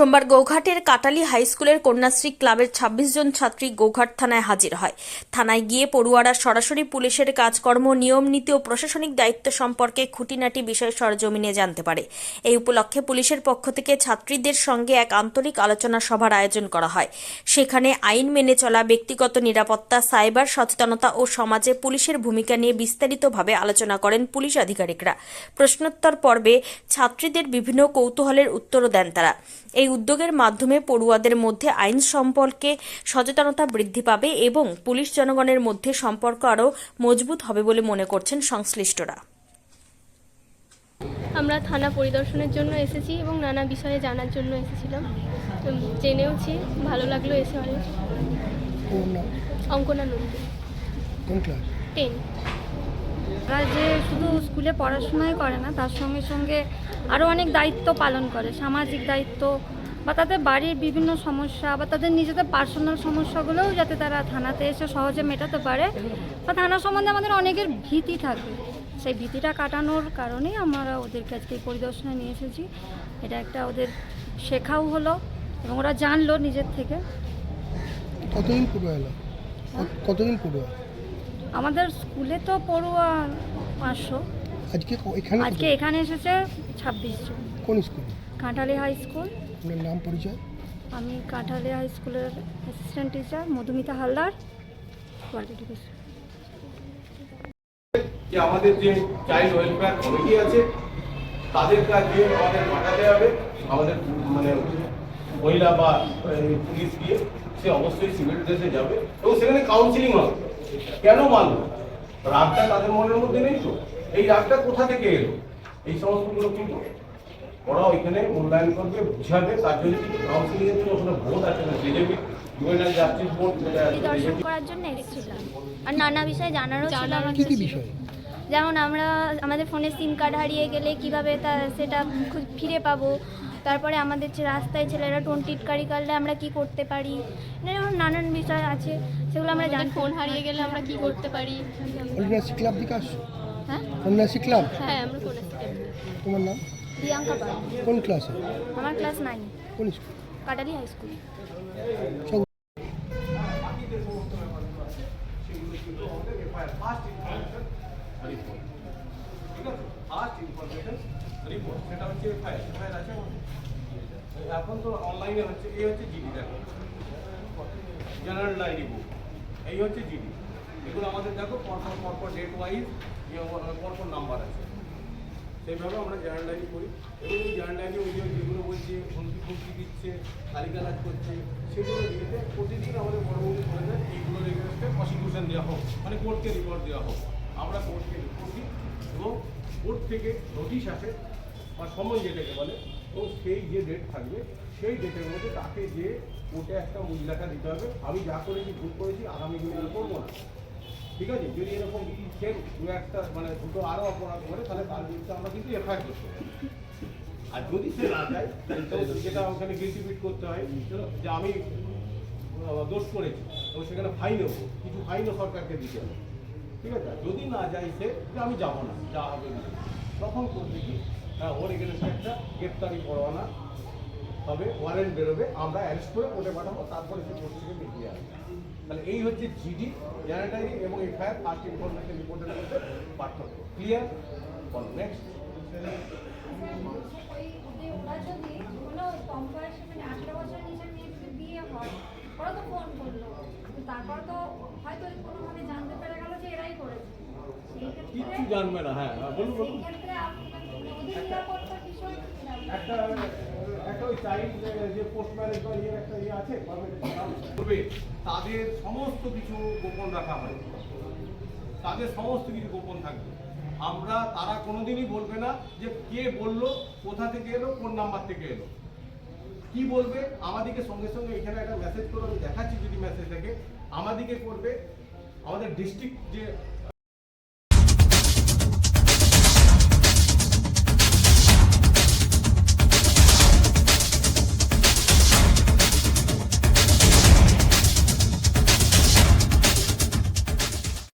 সোমবার গৌঘাটের কাটালি হাইস্কুলের কন্যাশ্রী ক্লাবের ২৬ জন ছাত্রী গৌঘাট থানায় হাজির হয়। থানায় গিয়ে পড়ুয়ারা সরাসরি পুলিশের কাজকর্ম, নিয়ম নীতি ও প্রশাসনিক দায়িত্ব সম্পর্কে খুঁটিনাটি বিষয় সরজমিনে জানতে পারে। এই উপলক্ষে পুলিশের পক্ষ থেকে ছাত্রীদের সঙ্গে এক আন্তরিক আলোচনা সভার আয়োজন করা হয়। সেখানে আইন মেনে চলা, ব্যক্তিগত নিরাপত্তা, সাইবার সচেতনতা ও সমাজে পুলিশের ভূমিকা নিয়ে বিস্তারিতভাবে আলোচনা করেন পুলিশ আধিকারিকরা। প্রশ্নোত্তর পর্বে ছাত্রীদের বিভিন্ন কৌতূহলের উত্তরও দেন তারা। এই উদ্যোগের মাধ্যমে পড়ুয়াদের মধ্যে আইন সম্পর্কে সচেতনতা বৃদ্ধি পাবে এবং পুলিশ জনগণের মধ্যে সম্পর্ক আরও মজবুত হবে বলে মনে করছেন সংশ্লিষ্টরা। আমরা থানা পরিদর্শনের জন্য এসেছি এবং নানা বিষয়ে জানার জন্য এসেছিলাম। জেনেওছি, ভালো লাগলো এসে অনেক। অঙ্কনা নন্দী। কোন ক্লাস? 10। তারা যে শুধু স্কুলে পড়াশোনাই করে না, তার সঙ্গে সঙ্গে আরও অনেক দায়িত্ব পালন করে, সামাজিক দায়িত্ব বা তাদের বাড়ির বিভিন্ন সমস্যা বা তাদের নিজেদের পার্সোনাল সমস্যাগুলোও যাতে তারা থানাতে এসে সহজে মেটাতে পারে। বা থানা সম্বন্ধে আমাদের অনেকের ভীতি থাকে, সেই ভীতিটা কাটানোর কারণেই আমরা ওদেরকে আজকে এই পরিদর্শনে নিয়ে এসেছি। এটা একটা ওদের শেখাও হলো এবং ওরা জানলো নিজের থেকে। কতদিন পড়ুয়া এলো? কতদিন পড়ুয়া? আমাদের স্কুলে তো পড়ুয়া 500। আজকে এখানে এসেছে 26 জন। কোন স্কুল? কাঁঠালি high school. আপনার নাম, পরিচয়? আমি কাঁঠালি হাই স্কুলের assistant teacher Madhumita Haldar, quality base. যে আমাদের যে চাইল্ড ওয়েলফেয়ার কমিটি আছে তাদের কাছে আমাদের পাঠাতে হবে। আমাদের মানে মহিলা বা পুলিশ দিয়ে সে অবশ্যই সিভিল ড্রেসে যাবে এবং সেখানে কাউন্সিলিং হবে। কেন মানলো? রাগটা তাদের মনের মধ্যে নেই তো, এই রাগটা কোথা থেকে এলো, এই সমস্তগুলো কিন্তু ওরা ওইখানে মূল্যায়ন করবে, বুঝাবে। তার জন্য কিন্তু কাউন্সিলিং এর জন্য ওখানে বোর্ড আছে না, বিজেপি জুভেনাইল জাস্টিস বোর্ড দর্শন করার জন্য এসেছিলাম আর নানা বিষয়ে জানারও ছিল। কি বিষয়? যেমন আমাদের ফোনে সিম কার্ড হারিয়ে গেলে কিভাবে সেটা ফিরে পাবো, তারপরে আমাদের যে রাস্তায় ছেলেরা টোন টিটকারি করলে আমরা কি করতে পারি, যেমন নানান বিষয় আছে সেগুলো আমরা জানি। ফোন হারিয়ে গেলে আমরা কি করতে পারি। কন্যাশ্রী ক্লাব থেকে আসছো? হ্যাঁ কন্যাশ্রী ক্লাব? হ্যাঁ, আমরা কন্যাশ্রী। তোমার নাম? প্রিয়াঙ্কা পাল। কোন ক্লাসে? আমার ক্লাস 9। কোন স্কুল? কাটালি high school. এখন তো অনলাইনে হচ্ছে। এই হচ্ছে জিডি, দেখো জেনারেল ডায়েরি বুক, এই হচ্ছে জিডি। এগুলো আমাদের দেখো পরপর ডেট ওয়াইজ পরপর নাম্বার আছে, সেইভাবে আমরা জেনারেল ডায়েরি করি। এবং এই জেনারেল ডায়েরি ওই যেগুলো বলছে হুমকি দিচ্ছে, গালিগালাজ করছে, সেগুলো দিতে প্রতিদিন আমাদের পরবর্তী করে দেয়। এইগুলো রেগুলেশনে প্রসিকিউশন দেওয়া হোক, মানে কোর্টকে রিপোর্ট দেওয়া হোক। আমরা কোর্টকে রিপোর্ট দিই এবং কোর্ট থেকে নোটিশ আসে বা সমন যেটাকে বলে, এবং সেই যে ডেট থাকবে সেই ডেটের মধ্যে তাকে যে কোর্টে একটা মূল্যাটা দিতে হবে। আমি যা করেছি, ভুল করেছি, আগামী দিনে আর করবো না, ঠিক আছে? যদি এরকম সেম একটা মানে দুটো আরও অপরাধ করে, তাহলে তার বিরুদ্ধে আমরা কিন্তু এফআইআর করতে হবে। আর যদি সে না যায়, যেটা ওখানে গিল্টি পিট করতে হয় যে আমি দোষ করেছি, এবং সেখানে ফাইন নেবো, কিছু ফাইনও সরকারকে দিতে হবে, ঠিক আছে? যদি না যায় সে যে আমি যাবো না, যা হবে না, তখন করবে কি, ওর এগেনস্টে একটা গ্রেপ্তারি পরোয়ানা হবে, ওয়ারেন্ট বেরোবে, আমরা অ্যারেস্ট করে কোর্টে পাঠাবো, তারপরে সে কোর্ট থেকে বেরিয়ে আসবে। তাহলে এই হচ্ছে জিডি, জেনারেল ডায়েরি এবং এফআইআর, ফার্স্ট ইনফরমেশন রিপোর্টের মধ্যে পার্থক্য। ক্লিয়ার? নেক্সট। কিচ্ছু জানবে না। হ্যাঁ, বলুন বলুন। একটা ওই চাইল্ড যে পোস্ট ম্যারেজ বা ইয়ের একটা ইয়ে আছে, তাদের সমস্ত কিছু গোপন রাখা হয়, তাদের সমস্ত কিছু গোপন থাকবে। তারা কোনোদিনই বলবে না যে কে বললো, কোথা থেকে এলো, কোন নাম্বার থেকে এলো, কি বলবে। আমাদেরকে সঙ্গে সঙ্গে এখানে একটা মেসেজ করে, আমি দেখাচ্ছি যদি মেসেজ থেকে আমাদেরকে করবে। আমাদের ডিস্ট্রিক্ট যে